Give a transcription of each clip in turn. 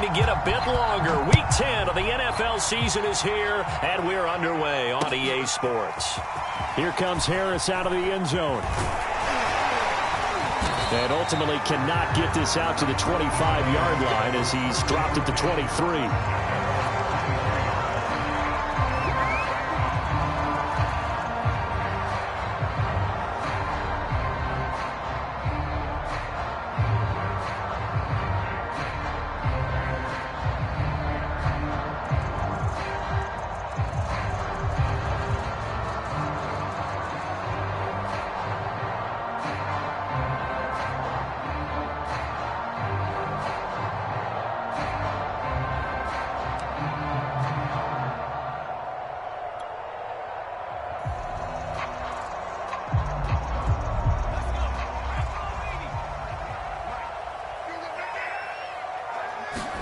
to get a bit longer. Week 10 of the NFL season is here, and we're underway on EA Sports. Here comes Harris out of the end zone. And ultimately cannot get this out to the 25-yard line as he's dropped at the 23.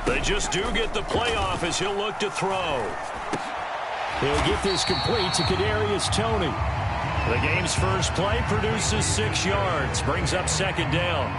They just do get the playoff as he'll look to throw. He'll get this complete to Kadarius Toney. The game's first play produces 6 yards, brings up second down.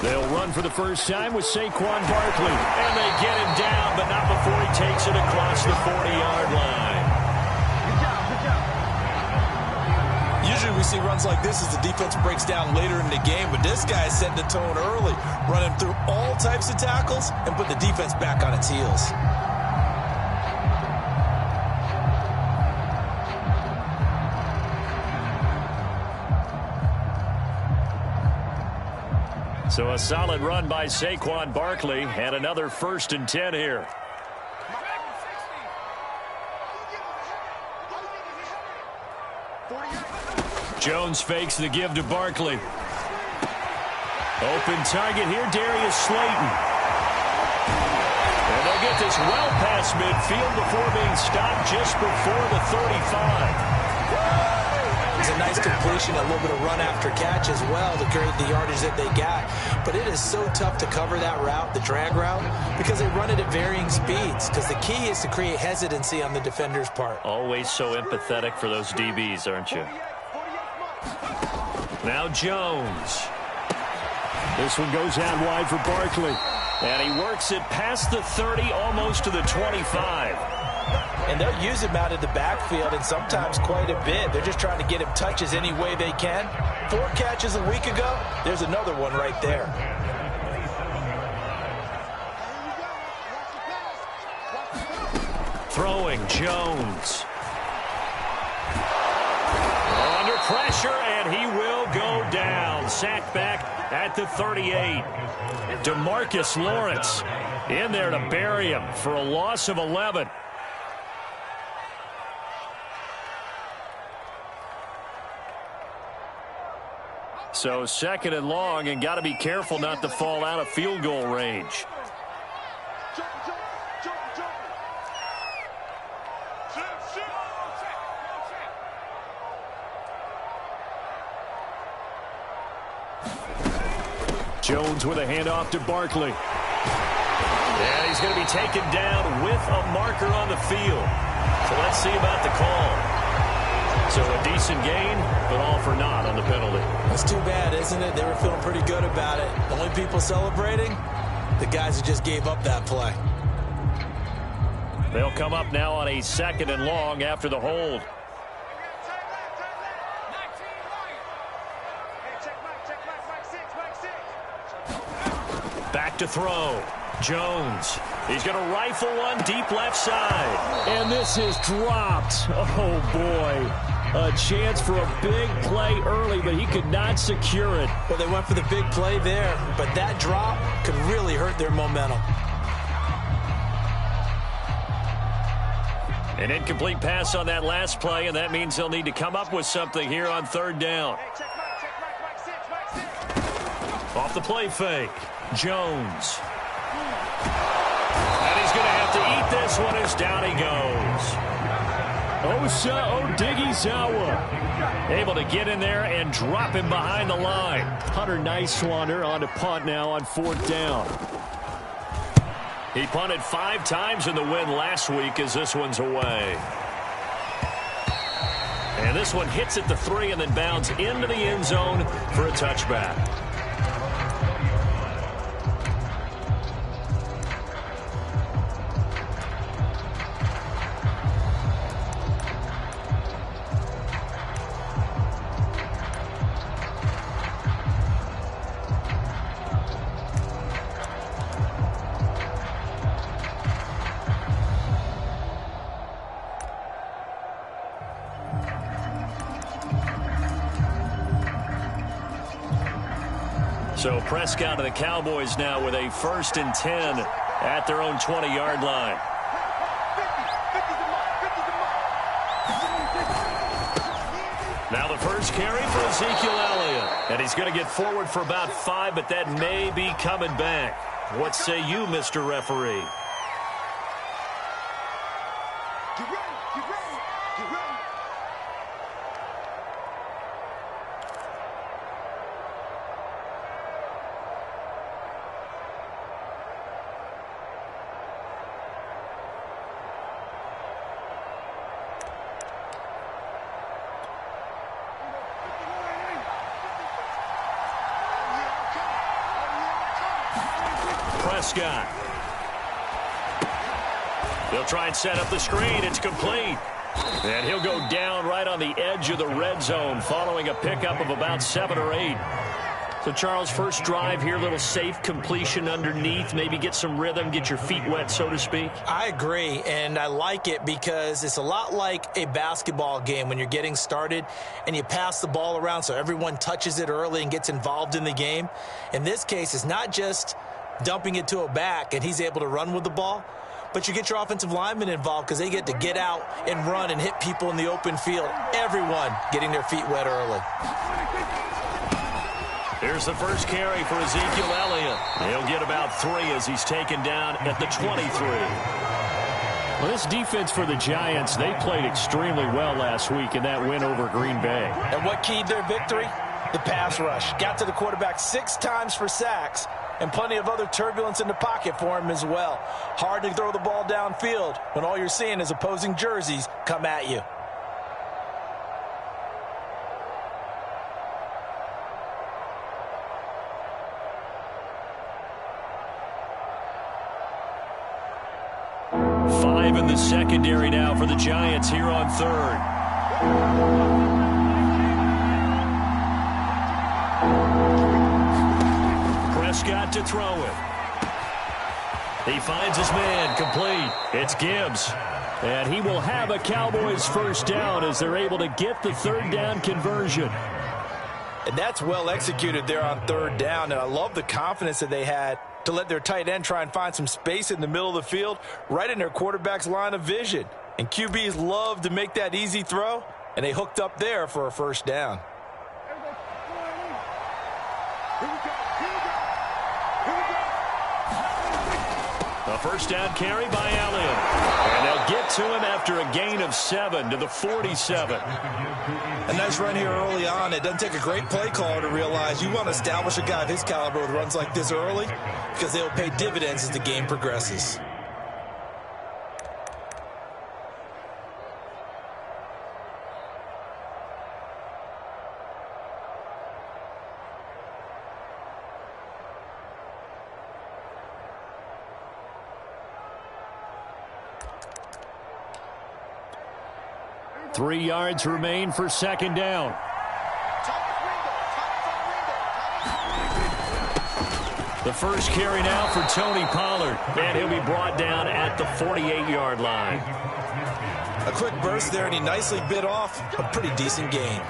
They'll run for the first time with Saquon Barkley. And they get him down, but not before he takes it across the 40-yard line. Usually we see runs like this as the defense breaks down later in the game, but this guy is setting the tone early, running through all types of tackles and put the defense back on its heels. So a solid run by Saquon Barkley and another 1st and 10 here. Jones fakes the give to Barkley. Open target here, Darius Slayton. And they'll get this well past midfield before being stopped just before the 35. It's a nice completion, a little bit of run after catch as well to create the yardage that they got. But it is so tough to cover that route, the drag route, because they run it at varying speeds. Because the key is to create hesitancy on the defender's part. Always so empathetic for those DBs, aren't you? Now Jones. This one goes out wide for Barkley. And he works it past the 30, almost to the 25. And they'll use him out of the backfield, and sometimes quite a bit. They're just trying to get him touches any way they can. 4 catches a week ago. There's another one right there. Throwing Jones. Under pressure, and he will go down. Sacked back at the 38. DeMarcus Lawrence in there to bury him for a loss of 11. So 2nd and long, and got to be careful not to fall out of field goal range. Jones with a handoff to Barkley. And he's going to be taken down with a marker on the field. So let's see about the call. So a decent gain, but all for naught on the penalty. That's too bad, isn't it? They were feeling pretty good about it. The only people celebrating, the guys who just gave up that play. They'll come up now on a 2nd and long after the hold. Back to throw. Jones. He's going to rifle one deep left side. And this is dropped. Oh, boy. A chance for a big play early, but he could not secure it. Well, they went for the big play there, but that drop could really hurt their momentum. An incomplete pass on that last play, and that means they'll need to come up with something here on 3rd down. Off the play fake. Jones. And he's going to have to eat this one as down he goes. Osa Odighizuwa Able to get in there and drop him behind the line. Hunter Nice-Swander on to punt now on 4th down. He punted 5 times in the win last week as this one's away. And this one hits at the 3 and then bounds into the end zone for a touchback. So Prescott of the Cowboys now with a 1st and 10 at their own 20-yard line. Now the first carry for Ezekiel Elliott. And he's going to get forward for about 5, but that may be coming back. What say you, Mr. Referee? Prescott. They'll try and set up the screen. It's complete. And he'll go down right on the edge of the red zone following a pickup of about 7 or 8. So, Charles, first drive here, little safe completion underneath, maybe get some rhythm, get your feet wet, so to speak. I agree, and I like it because it's a lot like a basketball game when you're getting started and you pass the ball around so everyone touches it early and gets involved in the game. In this case, it's not just dumping it to a back and he's able to run with the ball, but you get your offensive linemen involved because they get to get out and run and hit people in the open field. Everyone getting their feet wet early. Here's the first carry for Ezekiel Elliott. He'll get about 3 as he's taken down at the 23. Well, this defense for the Giants, they played extremely well last week in that win over Green Bay. And what keyed their victory? The pass rush. Got to the quarterback 6 times for sacks, and plenty of other turbulence in the pocket for him as well. Hard to throw the ball downfield when all you're seeing is opposing jerseys come at you. In the secondary now for the Giants here on 3rd. Prescott to throw it. He finds his man, complete. It's Gibbs. And he will have a Cowboys first down as they're able to get the 3rd down conversion. And that's well executed there on 3rd down, and I love the confidence that they had to let their tight end try and find some space in the middle of the field, right in their quarterback's line of vision. And QBs love to make that easy throw, and they hooked up there for a first down. A first down carry by Elliott. And they'll get to him after a gain of 7 to the 47. A nice run here early on. It doesn't take a great play caller to realize you want to establish a guy of his caliber with runs like this early because they will pay dividends as the game progresses. Three yards remain for 2nd down. The first carry now for Tony Pollard. And he'll be brought down at the 48-yard line. A quick burst there, and he nicely bit off a pretty decent gain.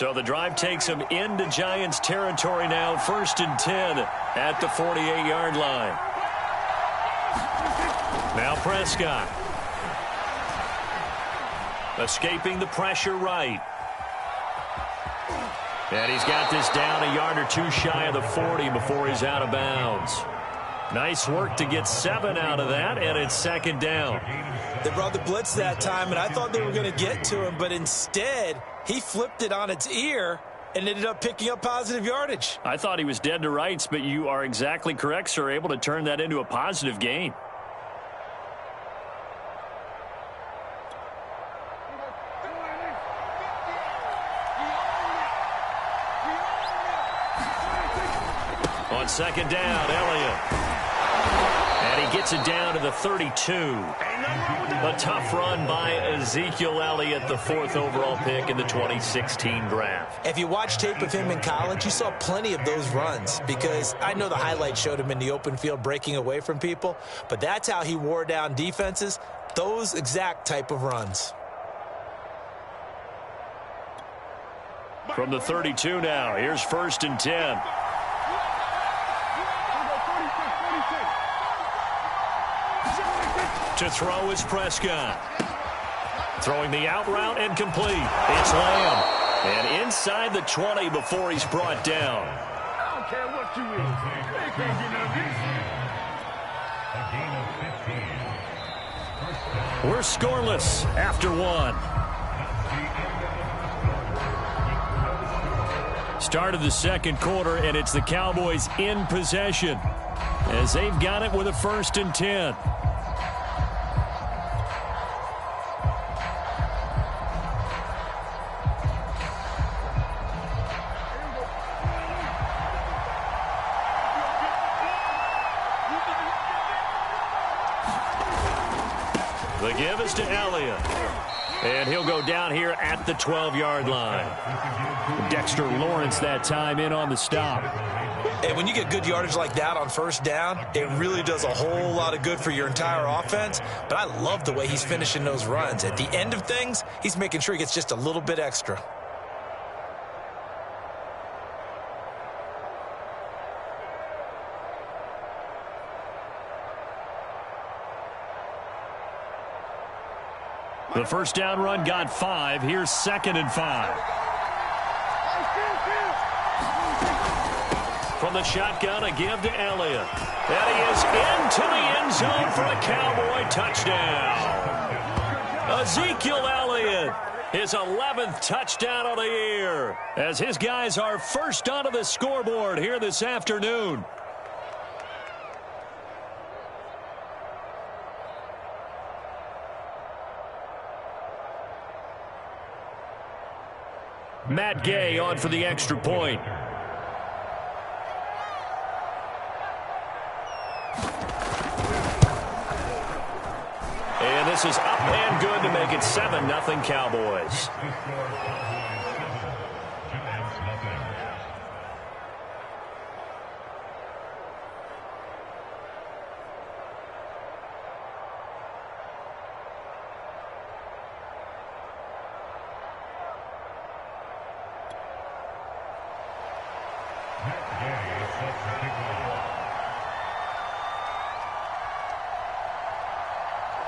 So the drive takes him into Giants territory now, 1st and 10 at the 48-yard line. Now Prescott. Escaping the pressure right. And he's got this down a yard or two shy of the 40 before he's out of bounds. Nice work to get 7 out of that, and it's 2nd down. They brought the blitz that time, and I thought they were going to get to him, but instead he flipped it on its ear and ended up picking up positive yardage. I thought he was dead to rights, but you are exactly correct, sir, able to turn that into a positive gain. On 2nd down, Elliott. And he gets it down to the 32. A tough run by Ezekiel Elliott, the 4th overall pick in the 2016 draft. If you watch tape of him in college, you saw plenty of those runs, because I know the highlights showed him in the open field breaking away from people, but that's how he wore down defenses, those exact type of runs. From the 32 now, here's 1st and 10. To throw is Prescott. Throwing the out route and complete. It's Lamb. And inside the 20 before he's brought down. I don't care what you is. They can't get none of this. We're scoreless after 1. Start of the 2nd quarter, and it's the Cowboys in possession as they've got it with a 1st and 10. The give is to Elliott. And he'll go down here at the 12-yard line. Dexter Lawrence that time in on the stop. And when you get good yardage like that on 1st down, it really does a whole lot of good for your entire offense. But I love the way he's finishing those runs. At the end of things, he's making sure he gets just a little bit extra. The 1st down run got 5. Here's 2nd and 5. From the shotgun, a give to Elliott. And he is into the end zone for a Cowboy touchdown. Ezekiel Elliott, his 11th touchdown of the year, as his guys are first onto the scoreboard here this afternoon. Matt Gay on for the extra point. And this is up and good to make it 7-0 Cowboys.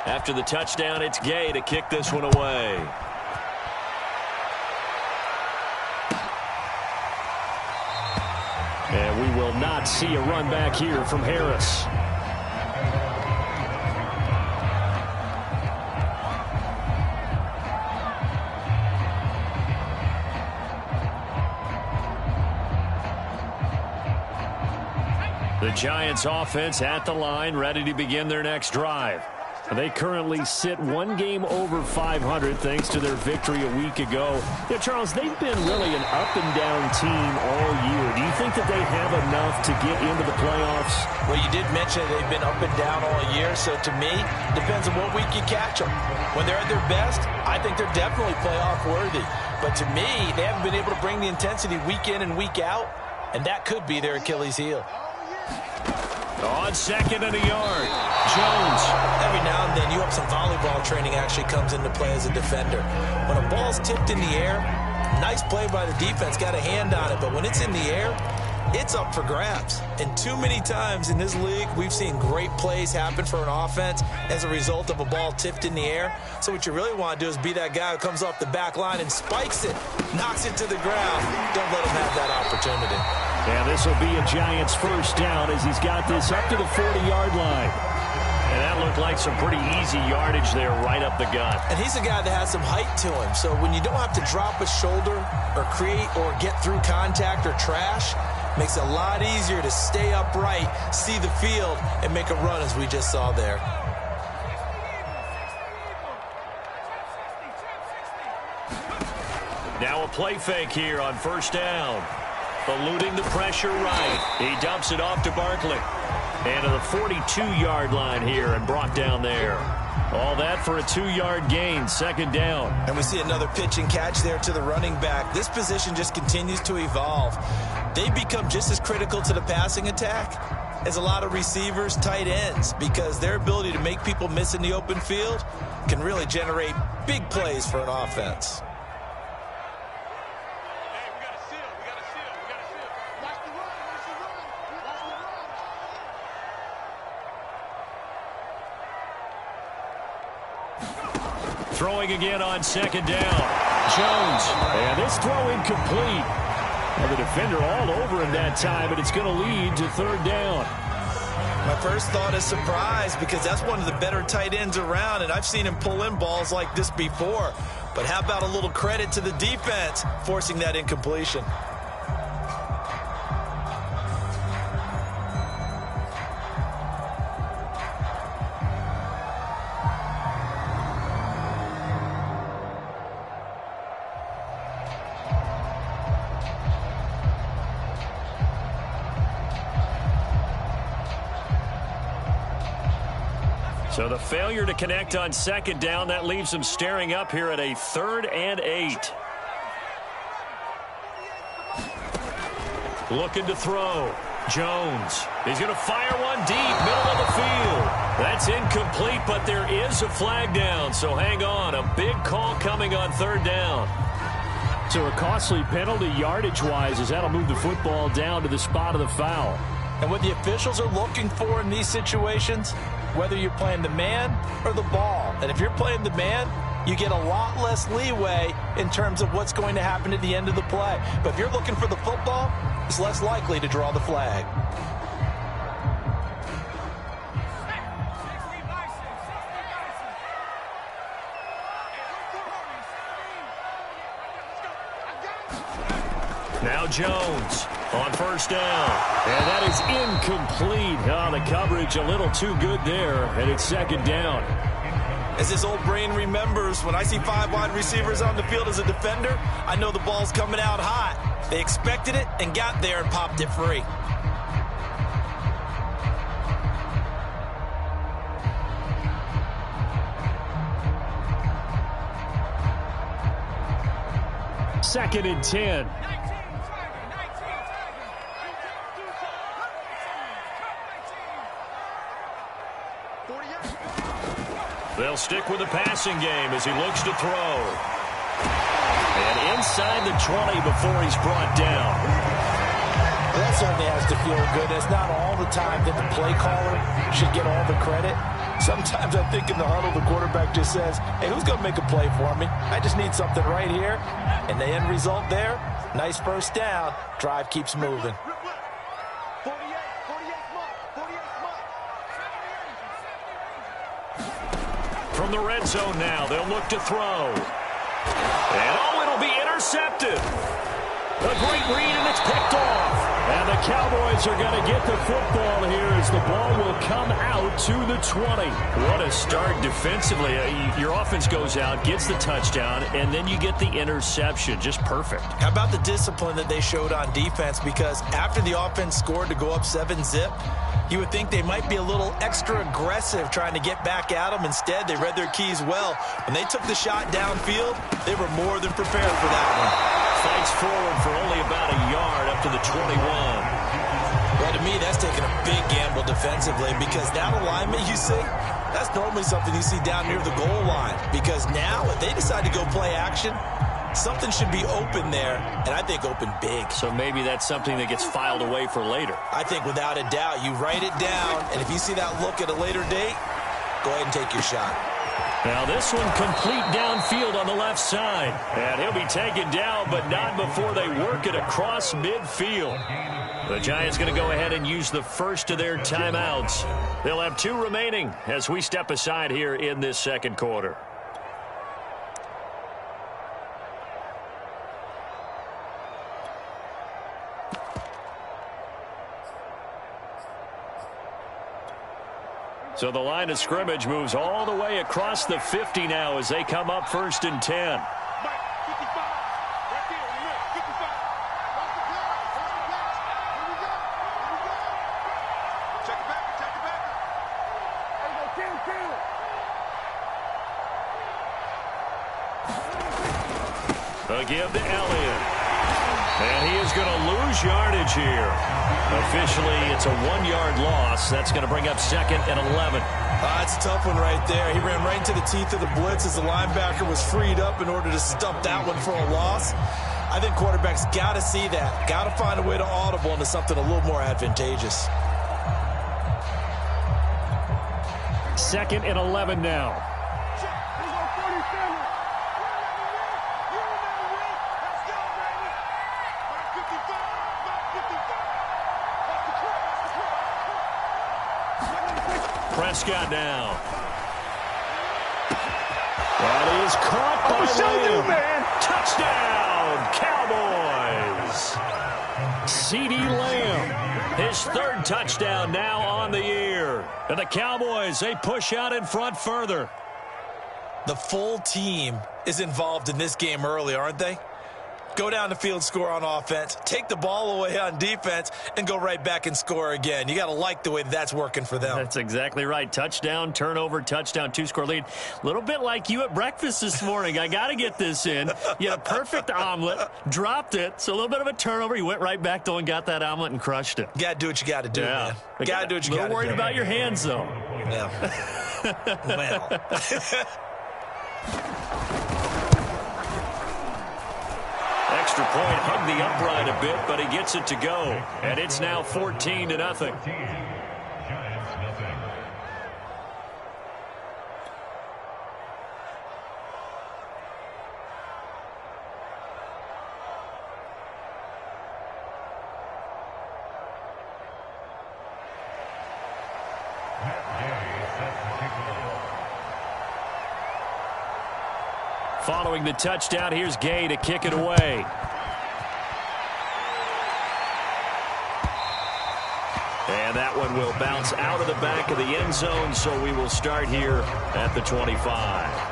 After the touchdown, it's Gay to kick this one away. And we will not see a run back here from Harris. The Giants offense at the line, ready to begin their next drive. They currently sit 1 game over 500 thanks to their victory a week ago. Yeah, Charles, they've been really an up-and-down team all year. Do you think that they have enough to get into the playoffs? Well, you did mention they've been up and down all year, so to me, depends on what week you catch them. When they're at their best, I think they're definitely playoff worthy. But to me, they haven't been able to bring the intensity week in and week out, and that could be their Achilles heel. On 2nd and a yard, Jones. Every now and then, you have some volleyball training actually comes into play as a defender. When a ball's tipped in the air, Nice play by the defense, got a hand on it, but when it's in the air, it's up for grabs. And too many times in this league, we've seen great plays happen for an offense as a result of a ball tipped in the air. So what you really want to do is be that guy who comes off the back line and spikes it, knocks it to the ground. Don't let him have that opportunity. And this will be a Giants first down as he's got this up to the 40-yard line. And that looked like some pretty easy yardage there right up the gut. And he's a guy that has some height to him. So when you don't have to drop a shoulder or create or get through contact or trash, makes it a lot easier to stay upright, see the field, and make a run as we just saw there. Now a play fake here on first down. Eluding the pressure right. He dumps it off to Barkley. And to the 42-yard line here and brought down there. All that for a 2-yard gain, second down. And we see another pitch and catch there to the running back. This position just continues to evolve. They become just as critical to the passing attack as a lot of receivers, tight ends, because their ability to make people miss in the open field can really generate big plays for an offense. Throwing again on second down. Jones. And this throw incomplete. And the defender all over him that time, and it's going to lead to third down. My first thought is surprise, because that's one of the better tight ends around, and I've seen him pull in balls like this before. But how about a little credit to the defense forcing that incompletion? So the failure to connect on second down, that leaves them staring up here at a 3rd and 8. Looking to throw. Jones. He's going to fire one deep, middle of the field. That's incomplete, but there is a flag down, so hang on. A big call coming on 3rd down. So a costly penalty yardage-wise, as that'll move the football down to the spot of the foul. And what the officials are looking for in these situations, whether you're playing the man or the ball. And if you're playing the man, you get a lot less leeway in terms of what's going to happen at the end of the play. But if you're looking for the football, it's less likely to draw the flag. Now Jones on first down. And that is incomplete. Oh, the coverage a little too good there, and it's second down. As this old brain remembers, when I see 5 wide receivers on the field as a defender, I know the ball's coming out hot. They expected it and got there and popped it free. Second and 10. They'll stick with the passing game as he looks to throw. And inside the 20 before he's brought down. Well, that certainly has to feel good. It's not all the time that the play caller should get all the credit. Sometimes I think in the huddle, the quarterback just says, hey, who's going to make a play for me? I just need something right here. And the end result there, nice first down. Drive keeps moving. From the red zone now, they'll look to throw. And it'll be intercepted. A great read, and it's picked off. And the Cowboys are going to get the football here as the ball will come out to the 20. What a start defensively. Your offense goes out, gets the touchdown, and then you get the interception. Just perfect. How about the discipline that they showed on defense? Because after the offense scored to go up 7-zip, you would think they might be a little extra aggressive trying to get back at them. Instead, they read their keys well. When they took the shot downfield, they were more than prepared for that one. Fights forward for only about a yard up to the 21. Well, to me, that's taking a big gamble defensively, because that alignment you see, that's normally something you see down near the goal line. Because now, if they decide to go play action, Something should be open there, and I think open big. So maybe that's something that gets filed away for later. I think without a doubt, you write it down, and if you see that look at a later date, go ahead and take your shot. Now this one complete downfield on the left side. And he'll be taken down, but not before they work it across midfield. The Giants going to go ahead and use the first of their timeouts. They'll have 2 remaining as we step aside here in this second quarter. So the line of scrimmage moves all the way across the 50 now as they come up 1st and 10. A give to Elliott. And he is going to lose yardage here. Officially, it's a 1-yard loss. That's going to bring up 2nd and 11. That's a tough one right there. He ran right into the teeth of the blitz as the linebacker was freed up in order to stump that one for a loss. I think quarterbacks got to see that. Got to find a way to audible into something a little more advantageous. 2nd and 11 now. Prescott now. That is caught by Lamb. Touchdown, Cowboys. CeeDee Lamb, his 3rd touchdown now on the year. And the Cowboys, they push out in front further. The full team is involved in this game early, aren't they? Go down the field, score on offense, take the ball away on defense, and go right back and score again. You got to like the way that's working for them. That's exactly right. Touchdown, turnover, touchdown, 2-score lead. A little bit like you at breakfast this morning. I got to get this in. You had a perfect omelet, dropped it, so a little bit of a turnover. You went right back, though, and got that omelet and crushed it. You got to do what you got to do, man. You got to do what you got to do. A little worried about your hands, though. Yeah. Well. Extra point, hugged the upright a bit, but he gets it to go. And it's now 14-0. Following the touchdown, here's Gay to kick it away. And that one will bounce out of the back of the end zone, so we will start here at the 25.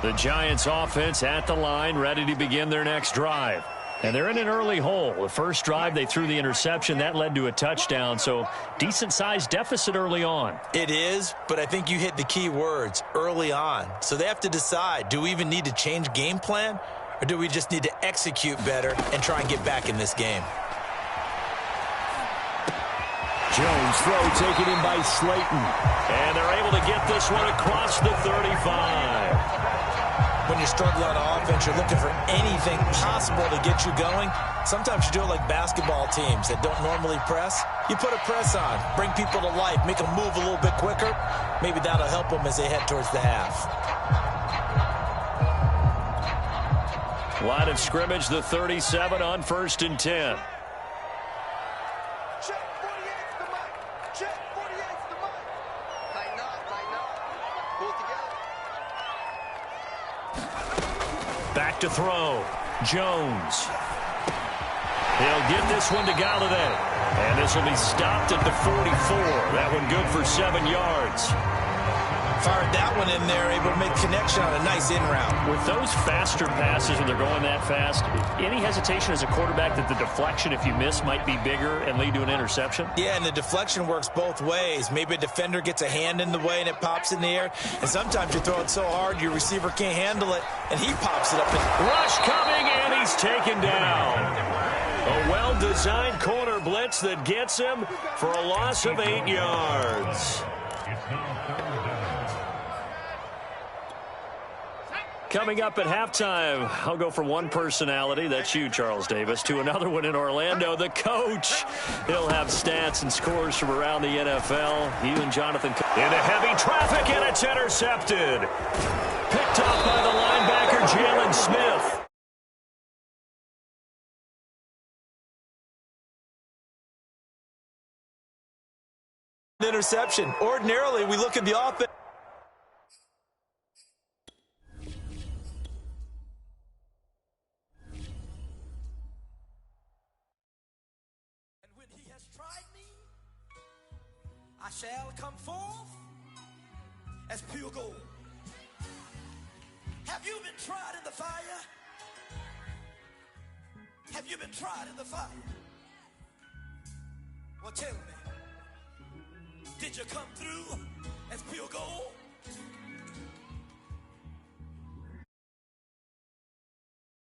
The Giants offense at the line, ready to begin their next drive. And they're in an early hole. The first drive, they threw the interception. That led to a touchdown, so decent-sized deficit early on. It is, but I think you hit the key words, early on. So they have to decide, do we even need to change game plan, or do we just need to execute better and try and get back in this game? Jones throw taken in by Slayton. And they're able to get this one across the 35. When you're struggling on offense, you're looking for anything possible to get you going. Sometimes you do it like basketball teams that don't normally press. You put a press on, bring people to life, make them move a little bit quicker. Maybe that'll help them as they head towards the half. Line of scrimmage, the 37 on 1st and 10. Back to throw. Jones. He'll get this one to Galladay. And this will be stopped at the 44. That one good for 7 yards. Fired that one in there, able to make connection on a nice in route. With those faster passes when they're going that fast, any hesitation as a quarterback that the deflection, if you miss, might be bigger and lead to an interception? Yeah, and the deflection works both ways. Maybe a defender gets a hand in the way and it pops in the air, and sometimes you throw it so hard your receiver can't handle it, and he pops it up. Rush coming, and he's taken down. A well-designed corner blitz that gets him for a loss of 8 yards. Coming up at halftime, I'll go from one personality, that's you, Charles Davis, to another one in Orlando, the coach. He'll have stats and scores from around the NFL. You and Jonathan into heavy traffic, and it's intercepted. Picked off by the linebacker, Jalen Smith. Interception. Ordinarily, we look at the offense. I shall come forth as pure gold. Have you been tried in the fire? Have you been tried in the fire? Well, tell me, did you come through as pure gold?